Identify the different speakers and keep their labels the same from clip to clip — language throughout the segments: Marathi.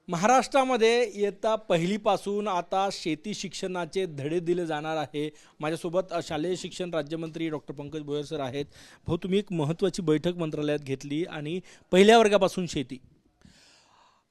Speaker 1: महाराष्ट्रामध्ये इयत्ता पहिलीपासून आता शेती शिक्षणाचे धडे दिले जाणार आहे। माझ्यासोबत शालेय शिक्षण राज्यमंत्री डॉक्टर पंकज भोयर सर आहेत। भाऊ, तुम्ही एक महत्त्वाची बैठक मंत्रालयात घेतली आणि पहिल्या वर्गापासून शेती।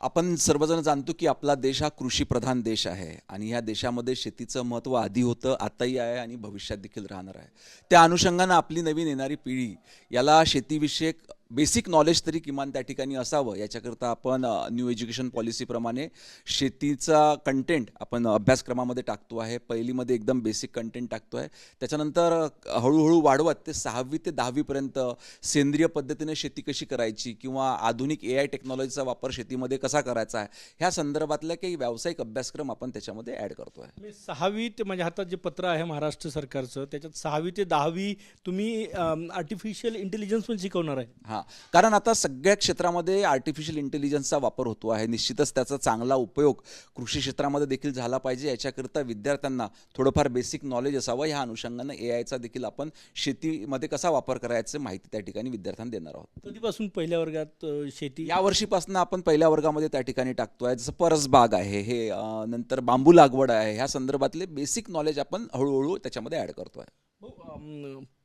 Speaker 2: आपण सर्वजण जाणतो की आपला देश हा कृषीप्रधान देश आहे आणि ह्या देशामध्ये शेतीचं महत्त्व आधी होतं, आताही आहे आणि भविष्यात देखील राहणार आहे। त्या अनुषंगानं आपली नवीन येणारी पिढी याला शेतीविषयक बेसिक नॉलेज तरी किमान त्या ठिकाणी असावं, याच्याकरता आपण न्यू एज्युकेशन पॉलिसीप्रमाणे शेतीचा कंटेंट आपण अभ्यासक्रमामध्ये टाकतो आहे। पहिलीमध्ये एकदम बेसिक कंटेंट टाकतो आहे, त्याच्यानंतर हळूहळू वाढवत ते 6वी ते 10वी पर्यंत सेंद्रिय पद्धतीने शेती कशी करायची किंवा आधुनिक AI टेक्नॉलॉजीचा वापर शेतीमध्ये कसा करायचा आहे, ह्या संदर्भातले काही व्यावसायिक अभ्यासक्रम आपण त्याच्यामध्ये ॲड करतो आहे।
Speaker 1: मी 6वी ते माझ्या हातात जे पत्र आहे महाराष्ट्र सरकारचं, त्याच्यात 6वी ते 10वी तुम्ही आर्टिफिशियल इंटेलिजन्स पण शिकवणार आहे।
Speaker 2: हां, कारण आता सगळ्या क्षेत्रामध्ये आर्टिफिशियल इंटेलिजन्सचा वापर होतो आहे। निश्चितच त्याचा चांगला उपयोग कृषी क्षेत्रामध्ये देखील झाला पाहिजे, याच्याकरता विद्यार्थ्यांना थोडंफार बेसिक नॉलेज असावं। ह्या अनुषंगानं AIचा देखील आपण शेतीमध्ये कसा वापर करायचं माहिती त्या ठिकाणी विद्यार्थ्यांना देणार आहोत।
Speaker 1: कधीपासून पहिल्या वर्गात शेती?
Speaker 2: या वर्षीपासून आपण पहिल्या वर्गामध्ये त्या ठिकाणी टाकतोय, जसं परसबाग आहे, हे नंतर बांबू लागवड आहे, ह्या संदर्भातले बेसिक नॉलेज आपण हळूहळू त्याच्यामध्ये ॲड करतोय।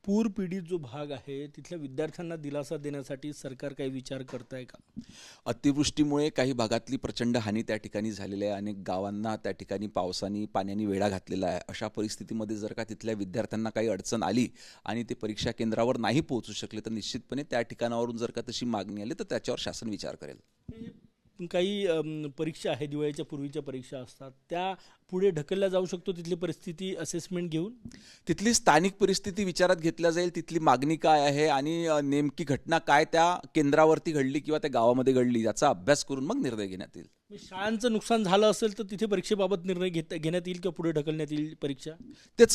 Speaker 1: पूर पीडित जो भाग आहे तिथल्या विद्यार्थ्यांना दिलासा देण्यासाठी सरकार काही विचार करत आहे का?
Speaker 2: अतिवृष्टीमुळे काही भागातली प्रचंड हानी त्या ठिकाणी झालेली आहे। अनेक गावांना त्या ठिकाणी पाण्याने वेढा घातलेला आहे। अशा परिस्थितीमध्ये जर का तिथल्या विद्यार्थ्यांना काही अडचण आली आणि ते परीक्षा केंद्रावर नाही पोहोचू शकले, तर निश्चितपणे त्या ठिकाणावरून जर का तशी मागणी आली तर त्याच्यावर शासन विचार करेल।
Speaker 1: काही परीक्षा आहे, दिवाळीच्या पूर्वीच्या परीक्षा असतात, त्या पुढे ढकलल्या जाऊ शकतो तिथली परिस्थिती असेसमेंट घेऊन?
Speaker 2: तिथली स्थानिक परिस्थिती विचारात घेतल्या जाईल, तिथली मागणी काय आहे आणि नेमकी घटना काय त्या केंद्रावरती घडली किंवा त्या गावामध्ये घडली, याचा अभ्यास करून मग निर्णय घेण्यात येईल।
Speaker 1: शाळांचं नुकसान झालं असेल तर तिथे परीक्षेबाबत निर्णय घेण्यात येईल किंवा पुढे ढकलण्यात येईल परीक्षा?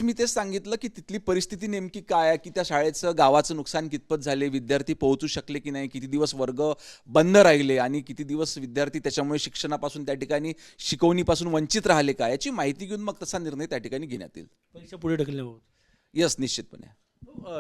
Speaker 2: मी तेच सांगितलं की तिथली परिस्थिती नेमकी काय आहे, की त्या शाळेचं गावाचं नुकसान कितपत झाले, विद्यार्थी पोहोचू शकले की नाही, किती दिवस वर्ग बंद राहिले आणि किती दिवस विद्यार्थी त्याच्यामुळे शिक्षणापासून त्या ठिकाणी शिकवणीपासून वंचित राहिले का, याची माहिती घेऊन मग तसा निर्णय त्या ठिकाणी घेण्यात येईल।
Speaker 1: परीक्षा पुढे ढकलण्याबाबत?
Speaker 2: यस, निश्चितपणे।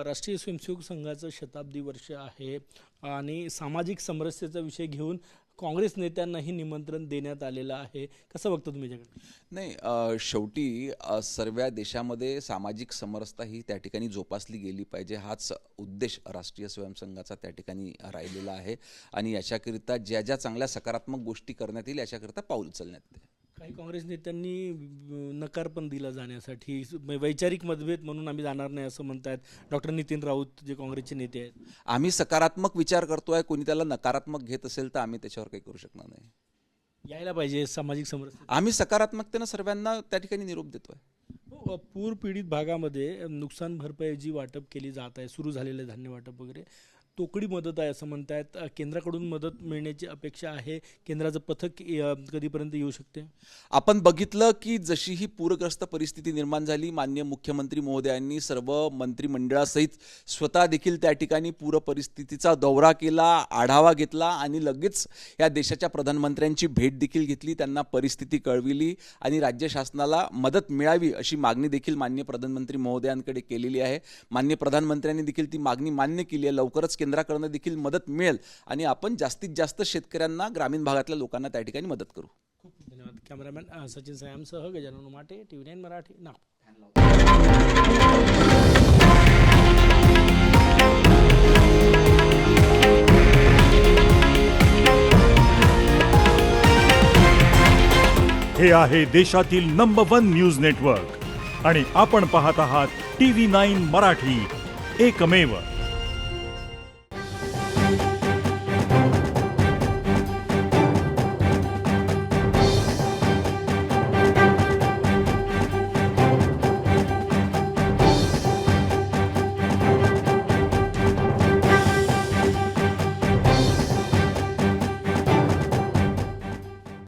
Speaker 1: राष्ट्रीय स्वयंसेवक संघाचं शताब्दी वर्ष आहे आणि सामाजिक समरसतेचा विषय घेऊन काँग्रेस नेत्यांनाही निमंत्रण देण्यात आलेलं आहे। कसं बघता तुम्ही याच्याकडे?
Speaker 2: नाही, शेवटी सर्व देशामध्ये सामाजिक समरसता ही त्या ठिकाणी जोपासली गेली पाहिजे, हाच उद्देश राष्ट्रीय स्वयंसंघाचा त्या ठिकाणी राहिलेला आहे आणि याच्याकरिता ज्या ज्या चांगल्या सकारात्मक गोष्टी करण्यात येईल याच्याकरिता पाऊल उचलण्यात येईल।
Speaker 1: काही काँग्रेस नेत्यांनी नकार पण दिला जाण्यासाठी, वैचारिक मतभेद म्हणून आम्ही जाणार नाही असं म्हणतात डॉक्टर नितीन राऊत, जे काँग्रेसचे नेते आहेत।
Speaker 2: आम्ही सकारात्मक विचार करतोय, कोणी त्याला नकारात्मक घेत असेल तर आम्ही त्याच्यावर काही करू शकणार नाही।
Speaker 1: यायला पाहिजे सामाजिक समरसता।
Speaker 2: आम्ही सकारात्मकतेनं सर्वांना त्या ठिकाणी निरोप देतोय।
Speaker 1: पूर पीडित भागामध्ये नुकसान भरपाई जी वाटप केली जात आहे, सुरू झालेले धान्य वाटप वगैरे, तोकडी मदत आहे असं म्हणतायत। केंद्राकडून मदत मिळण्याची अपेक्षा आहे। केंद्राचं पथक कधीपर्यंत येऊ शकते?
Speaker 2: आपण बघितलं की जशी ही पूरग्रस्त परिस्थिती निर्माण झाली, माननीय मुख्यमंत्री महोदयांनी सर्व मंत्रिमंडळासहित स्वतः देखील त्या ठिकाणी पूर परिस्थितीचा दौरा केला, आढावा घेतला आणि लगेच या देशाच्या प्रधानमंत्र्यांची भेट देखील घेतली, त्यांना परिस्थिती कळविली आणि राज्य शासनाला मदत मिळावी अशी मागणी देखील माननीय प्रधानमंत्री महोदयांकडे केलेली आहे। माननीय प्रधानमंत्र्यांनी देखील ती मागणी मान्य केली आहे। लवकरच केंद्राकडून देखील मदत मिळेल आणि आपण जास्तीत जास्त शेतकऱ्यांना, ग्रामीण भागातल्या लोकांना त्या ठिकाणी मदत करू।
Speaker 1: खूप धन्यवाद। कॅमेरामॅन सचिन सयामसह गजानन उमाटे, TV9 मराठी, नागपूर।
Speaker 3: हे आहे देशातील नंबर 1 न्यूज नेटवर्क आणि आपण पाहत आहात TV9 मराठी, एकमेव।